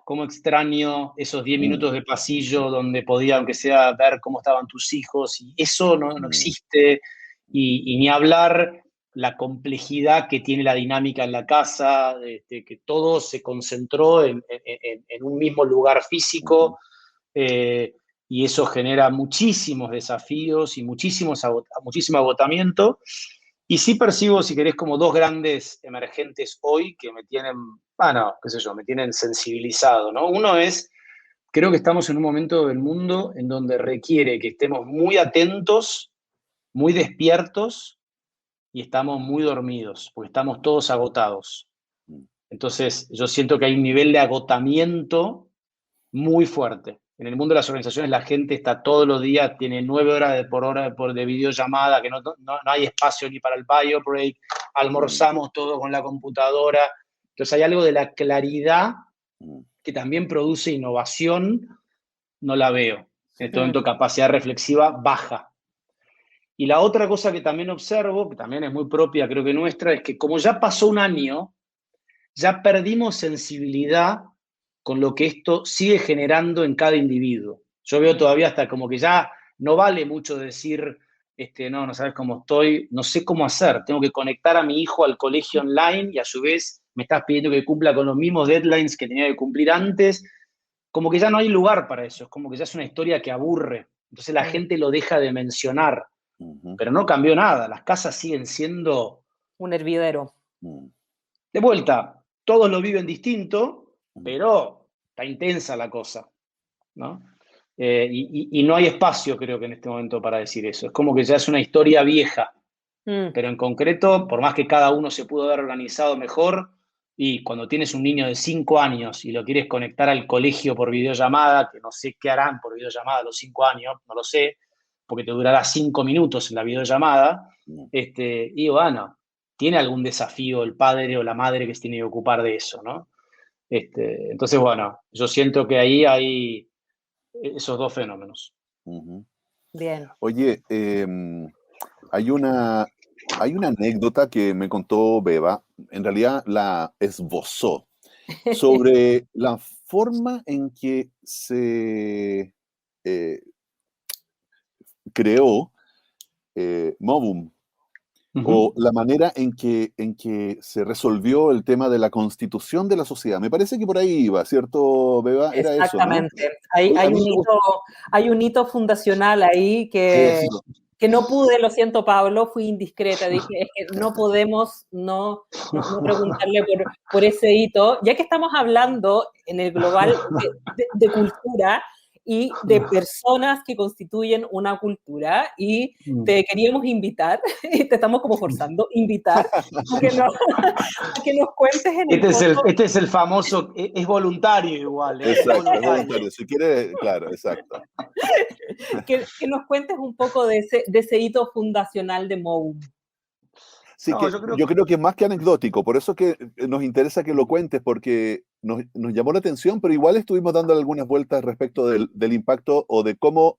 cómo extraño esos 10 minutos de pasillo donde podía, aunque sea, ver cómo estaban tus hijos, y eso no existe, y ni hablar la complejidad que tiene la dinámica en la casa, que todo se concentró en un mismo lugar físico, y eso genera muchísimos desafíos y muchísimo agotamiento. Y sí percibo, si querés, como dos grandes emergentes hoy que me tienen, qué sé yo, me tienen sensibilizado, ¿no? Uno es, creo que estamos en un momento del mundo en donde requiere que estemos muy atentos, muy despiertos y estamos muy dormidos, porque estamos todos agotados. Entonces, yo siento que hay un nivel de agotamiento muy fuerte. En el mundo de las organizaciones la gente está todos los días, tiene 9 horas por hora de videollamada, que no hay espacio ni para el bio break, almorzamos todo con la computadora. Entonces hay algo de la claridad que también produce innovación, no la veo. En este momento capacidad reflexiva baja. Y la otra cosa que también observo, que también es muy propia creo que nuestra, es que como ya pasó un año, ya perdimos sensibilidad con lo que esto sigue generando en cada individuo. Yo veo todavía hasta como que ya no vale mucho decir, no sabes cómo estoy, no sé cómo hacer, tengo que conectar a mi hijo al colegio online y a su vez me estás pidiendo que cumpla con los mismos deadlines que tenía que cumplir antes. Como que ya no hay lugar para eso, es como que ya es una historia que aburre. Entonces la gente lo deja de mencionar, pero no cambió nada, las casas siguen siendo... Un hervidero. De vuelta, todos lo viven distinto, pero está intensa la cosa, ¿no? Y no hay espacio, creo que en este momento, para decir eso. Es como que ya es una historia vieja, pero en concreto, por más que cada uno se pudo haber organizado mejor, y cuando tienes un niño de 5 años y lo quieres conectar al colegio por videollamada, que no sé qué harán por videollamada a los 5 años, no lo sé, porque te durará 5 minutos en la videollamada, y bueno, tiene algún desafío el padre o la madre que se tiene que ocupar de eso, ¿no? Entonces, bueno, yo siento que ahí hay esos dos fenómenos. Bien. Oye, hay una anécdota que me contó Beba, en realidad la esbozó, sobre la forma en que se creó Novum, o la manera en que se resolvió el tema de la constitución de la sociedad. Me parece que por ahí iba, ¿cierto, Beba? Era eso, ¿no? Exactamente. Hay un hito fundacional ahí que no pude, lo siento, Pablo, fui indiscreta. Dije, es que no podemos no preguntarle por ese hito, ya que estamos hablando en el global de cultura y de personas que constituyen una cultura, y te queríamos invitar, te estamos como forzando, invitar, a que nos cuentes en el fondo. Este es el famoso, es voluntario igual. Exacto, es voluntario. Si quiere, claro, exacto. Que nos cuentes un poco de ese hito fundacional de Novum. Sí, no, yo creo que es más que anecdótico, por eso que nos interesa que lo cuentes, porque nos llamó la atención, pero igual estuvimos dando algunas vueltas respecto del impacto o de cómo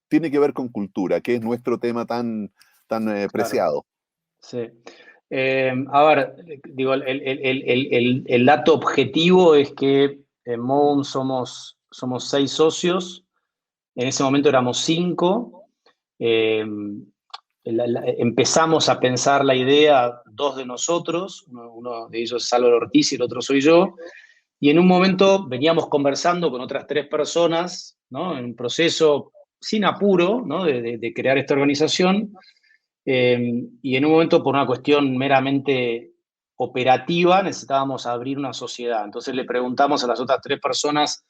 tiene que ver con cultura, que es nuestro tema tan preciado. Sí. A ver, digo, el dato objetivo es que en Novum somos 6 socios, en ese momento éramos 5. Empezamos a pensar la idea 2 de nosotros, uno de ellos es Álvaro Ortiz y el otro soy yo, y en un momento veníamos conversando con otras 3 personas, ¿no? En un proceso sin apuro, ¿no? de crear esta organización, y en un momento por una cuestión meramente operativa necesitábamos abrir una sociedad. Entonces le preguntamos a las otras 3 personas,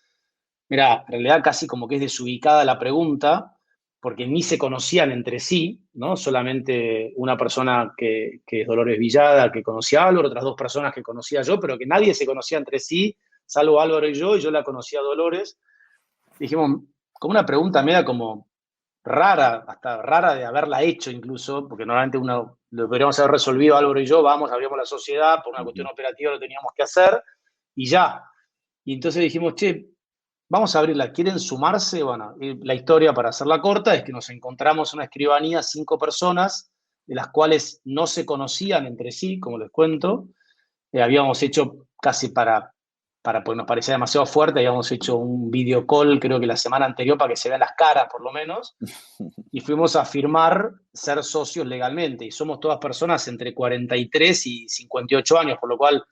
mira, en realidad casi como que es desubicada la pregunta, porque ni se conocían entre sí, ¿no? Solamente una persona que es Dolores Villada, que conocía a Álvaro, otras 2 personas que conocía yo, pero que nadie se conocía entre sí, salvo Álvaro y yo la conocía a Dolores. Dijimos, como una pregunta media como rara, hasta rara de haberla hecho incluso, porque normalmente uno lo deberíamos haber resolvido Álvaro y yo, abrimos la sociedad, por una cuestión operativa lo teníamos que hacer, y ya. Y entonces dijimos, che, vamos a abrirla, ¿quieren sumarse? Bueno, la historia, para hacerla corta, es que nos encontramos en una escribanía 5 personas, de las cuales no se conocían entre sí, como les cuento. Habíamos hecho casi porque nos parecía demasiado fuerte, habíamos hecho un video call, creo que la semana anterior, para que se vean las caras, por lo menos, y fuimos a firmar ser socios legalmente, y somos todas personas entre 43 y 58 años, por lo cual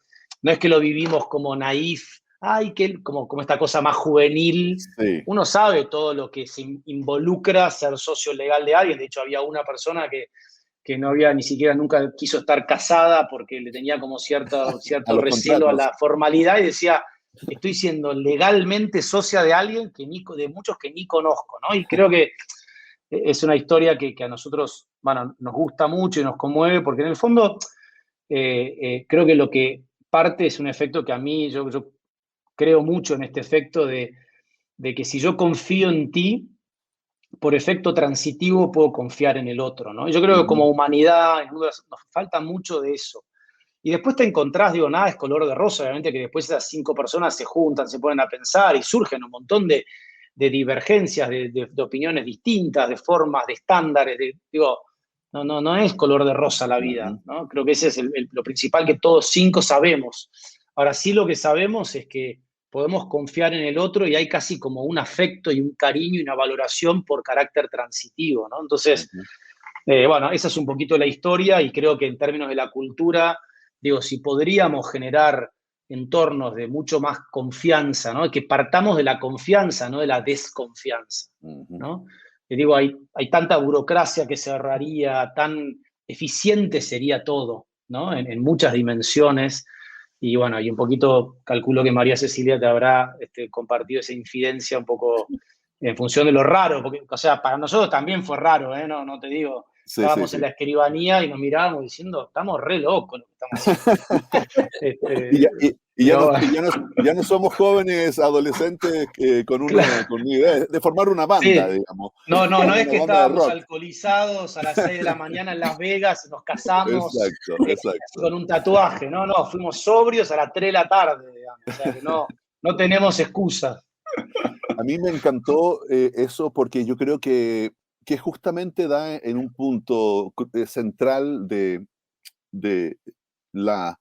no es que lo vivimos como naif, como esta cosa más juvenil. Sí. Uno sabe todo lo que se involucra ser socio legal de alguien. De hecho, había una persona que no había ni siquiera nunca quiso estar casada porque le tenía como cierto recelo a la formalidad, y decía, estoy siendo legalmente socia de alguien de muchos que ni conozco, ¿no? Y creo que es una historia que a nosotros, bueno, nos gusta mucho y nos conmueve, porque en el fondo creo que lo que parte es un efecto que a mí, yo creo mucho en este efecto de que si yo confío en ti, por efecto transitivo puedo confiar en el otro, ¿no? Yo creo que como humanidad nos falta mucho de eso. Y después te encontrás, digo, nada es color de rosa, obviamente que después esas 5 personas se juntan, se ponen a pensar y surgen un montón de divergencias, de opiniones distintas, de formas, de estándares, digo, no es color de rosa la vida, ¿no? Creo que ese es lo principal que todos 5 sabemos. Ahora sí, lo que sabemos es que podemos confiar en el otro y hay casi como un afecto y un cariño y una valoración por carácter transitivo, ¿no? Entonces, bueno, esa es un poquito la historia y creo que en términos de la cultura, digo, si podríamos generar entornos de mucho más confianza, ¿no? Que partamos de la confianza, no de la desconfianza, ¿no? Y digo, hay tanta burocracia que cerraría, tan eficiente sería todo, ¿no? En muchas dimensiones. Y bueno, y un poquito calculo que María Cecilia te habrá compartido esa infidencia un poco en función de lo raro, porque, o sea, para nosotros también fue raro, ¿eh? No te digo, Sí, sí, estábamos sí. en la escribanía y nos mirábamos diciendo, estamos re locos lo que estamos haciendo. Y ya, Pero, ya no somos jóvenes adolescentes con claro, con una idea de formar una banda, sí. digamos, No es una que banda de estábamos rock. alcoholizados a las 6 de la mañana en Las Vegas, nos casamos Exacto, con exacto. un tatuaje, no, fuimos sobrios a las 3 de la tarde, digamos, o sea que no tenemos excusas. A mí me encantó eso porque yo creo que justamente da en un punto central de la,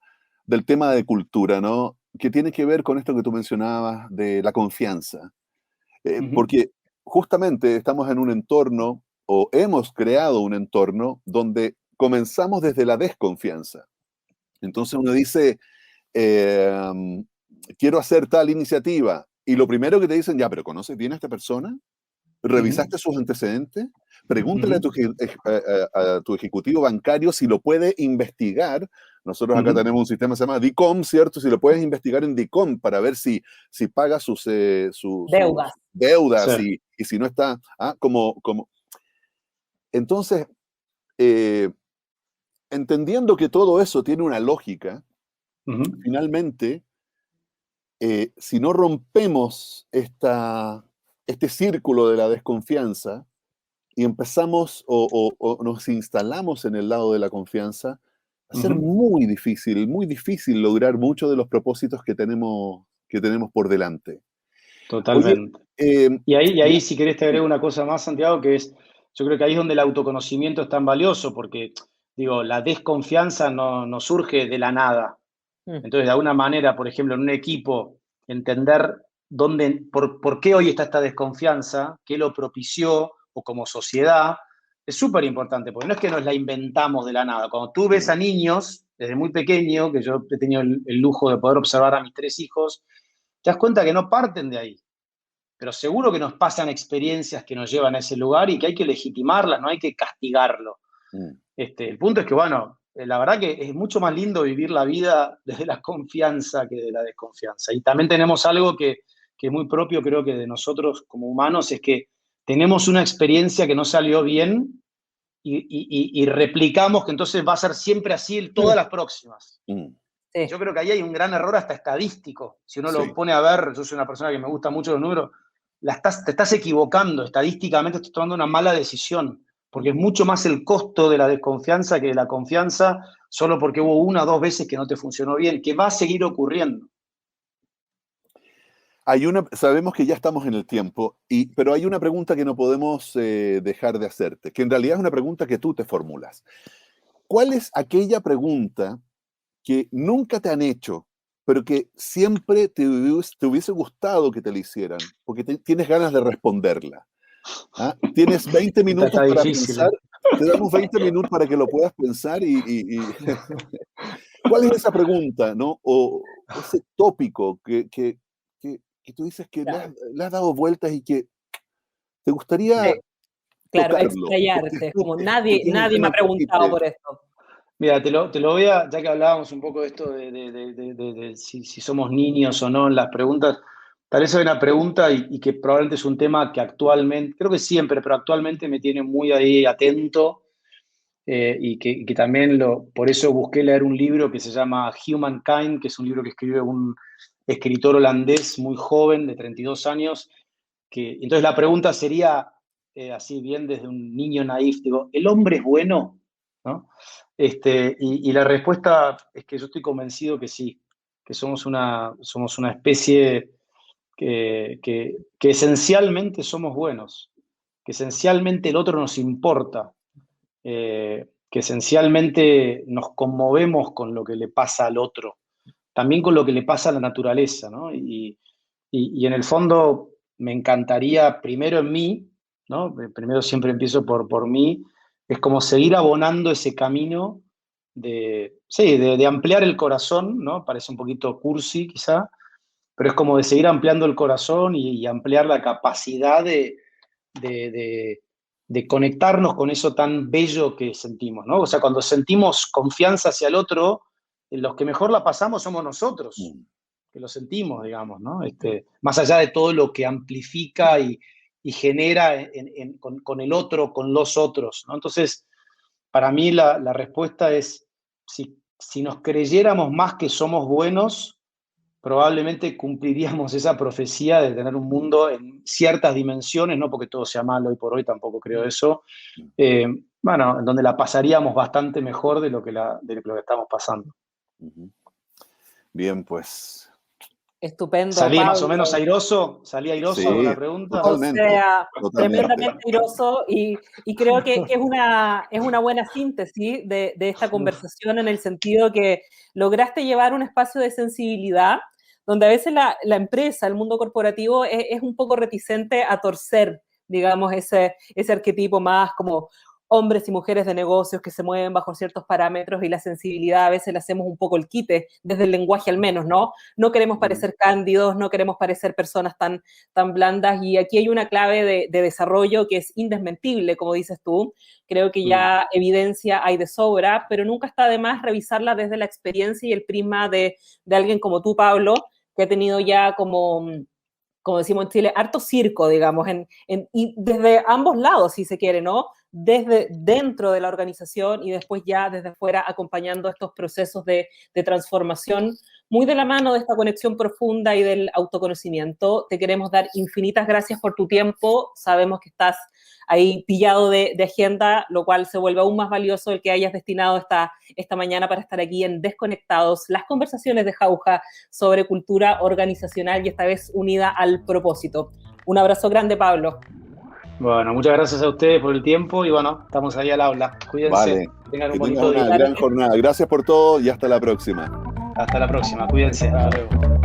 del tema de cultura, ¿no? Que tiene que ver con esto que tú mencionabas de la confianza. Porque justamente estamos en un entorno o hemos creado un entorno donde comenzamos desde la desconfianza. Entonces uno dice, eh, quiero hacer tal iniciativa y lo primero que te dicen, ya, pero ¿conoces bien a esta persona? ¿Revisaste sus antecedentes? Pregúntale a tu ejecutivo bancario si lo puede investigar. Nosotros acá tenemos un sistema que se llama DICOM, ¿cierto? Si lo puedes investigar en DICOM para ver si paga sus Deudas. deudas Sí. y si no está, como. Entonces, entendiendo que todo eso tiene una lógica, finalmente, si no rompemos este círculo de la desconfianza, y empezamos o nos instalamos en el lado de la confianza, va a ser muy difícil lograr muchos de los propósitos que tenemos por delante. Oye, Totalmente. eh, Y ya- ahí, si querés, te agrego una cosa más, Santiago, que es, yo creo que ahí es donde el autoconocimiento es tan valioso, porque, digo, la desconfianza no surge de la nada. Mm. Entonces, de alguna manera, por ejemplo, en un equipo, entender por qué hoy está esta desconfianza, qué lo propició, o como sociedad, es súper importante, porque no es que nos la inventamos de la nada. Cuando tú ves a niños, desde muy pequeño, que yo he tenido el lujo de poder observar a mis 3 hijos, te das cuenta que no parten de ahí, pero seguro que nos pasan experiencias que nos llevan a ese lugar y que hay que legitimarlas, no hay que castigarlo. Mm. El punto es que, bueno, la verdad que es mucho más lindo vivir la vida desde la confianza que de la desconfianza. Y también tenemos algo que es muy propio, creo que de nosotros como humanos, es que tenemos una experiencia que no salió bien y replicamos que entonces va a ser siempre así en todas las próximas. Mm. Sí. Yo creo que ahí hay un gran error hasta estadístico. Si uno Sí. lo pone a ver, yo soy una persona que me gusta mucho los números, te estás equivocando, estadísticamente estás tomando una mala decisión, porque es mucho más el costo de la desconfianza que de la confianza, solo porque hubo 1 o 2 veces que no te funcionó bien, que va a seguir ocurriendo. Sabemos que ya estamos en el tiempo, pero hay una pregunta que no podemos dejar de hacerte, que en realidad es una pregunta que tú te formulas. ¿Cuál es aquella pregunta que nunca te han hecho, pero que siempre te hubiese gustado que te la hicieran, porque tienes ganas de responderla? ¿Ah? Tienes 20 minutos Está para difícil, pensar, ¿eh? te damos 20 minutos para que lo puedas pensar ¿Cuál es esa pregunta, no? O ese tópico que tú dices que Claro. le has dado vueltas y que te gustaría Claro, tocarlo, explayarte. Es como que nadie tienes me ha ganas de preguntado decirte, por esto. Mira, te lo voy a, ya que hablábamos un poco de esto de si somos niños o no en las preguntas, tal vez hay una pregunta y que probablemente es un tema que actualmente, creo que siempre, pero actualmente me tiene muy ahí atento y que también por eso busqué leer un libro que se llama Humankind, que es un libro que escribe un escritor holandés muy joven, de 32 años, entonces la pregunta sería, así bien desde un niño naif, digo, ¿el hombre es bueno? ¿No? Y la respuesta es que yo estoy convencido que sí, que somos una especie que esencialmente somos buenos, que esencialmente el otro nos importa, que esencialmente nos conmovemos con lo que le pasa al otro, también con lo que le pasa a la naturaleza, ¿no? Y en el fondo me encantaría, primero en mí, ¿no? Primero siempre empiezo por mí, es como seguir abonando ese camino de ampliar el corazón, ¿no? Parece un poquito cursi quizá, pero es como de seguir ampliando el corazón y ampliar la capacidad de conectarnos con eso tan bello que sentimos, ¿no? O sea, cuando sentimos confianza hacia el otro, los que mejor la pasamos somos nosotros, que lo sentimos, digamos, ¿no? Más allá de todo lo que amplifica y genera con el otro, con los otros, ¿no? Entonces, para mí la respuesta es, si nos creyéramos más que somos buenos, probablemente cumpliríamos esa profecía de tener un mundo en ciertas dimensiones, no porque todo sea malo hoy por hoy, tampoco creo eso, bueno, en donde la pasaríamos bastante mejor de lo que estamos pasando. Bien, pues. Estupendo, ¿Salí Pablo. más o menos airoso? ¿Salí airoso con la pregunta? Totalmente, O sea, totalmente. tremendamente airoso y creo que es una buena síntesis de esta conversación en el sentido que lograste llevar un espacio de sensibilidad donde a veces la empresa, el mundo corporativo es un poco reticente a torcer, digamos, ese arquetipo más como hombres y mujeres de negocios que se mueven bajo ciertos parámetros y la sensibilidad a veces le hacemos un poco el quite, desde el lenguaje al menos, ¿no? No queremos parecer cándidos, no queremos parecer personas tan blandas y aquí hay una clave de desarrollo que es indesmentible, como dices tú. Creo que ya evidencia hay de sobra, pero nunca está de más revisarla desde la experiencia y el prisma de alguien como tú, Pablo, que ha tenido ya como decimos en Chile, harto circo, digamos, y desde ambos lados, si se quiere, ¿no? Desde dentro de la organización y después ya desde fuera acompañando estos procesos de transformación, muy de la mano de esta conexión profunda y del autoconocimiento. Te queremos dar infinitas gracias por tu tiempo. Sabemos que estás ahí pillado de agenda, lo cual se vuelve aún más valioso el que hayas destinado esta mañana para estar aquí en Desconectados, las conversaciones de Jauja sobre cultura organizacional y esta vez unida al propósito. Un abrazo grande, Pablo. Bueno, muchas gracias a ustedes por el tiempo y bueno, estamos ahí al habla. Cuídense. Vale. Tengan un Que bonito tengan una día. gran jornada. Gracias por todo y hasta la próxima. Hasta la próxima. Cuídense. Hasta luego.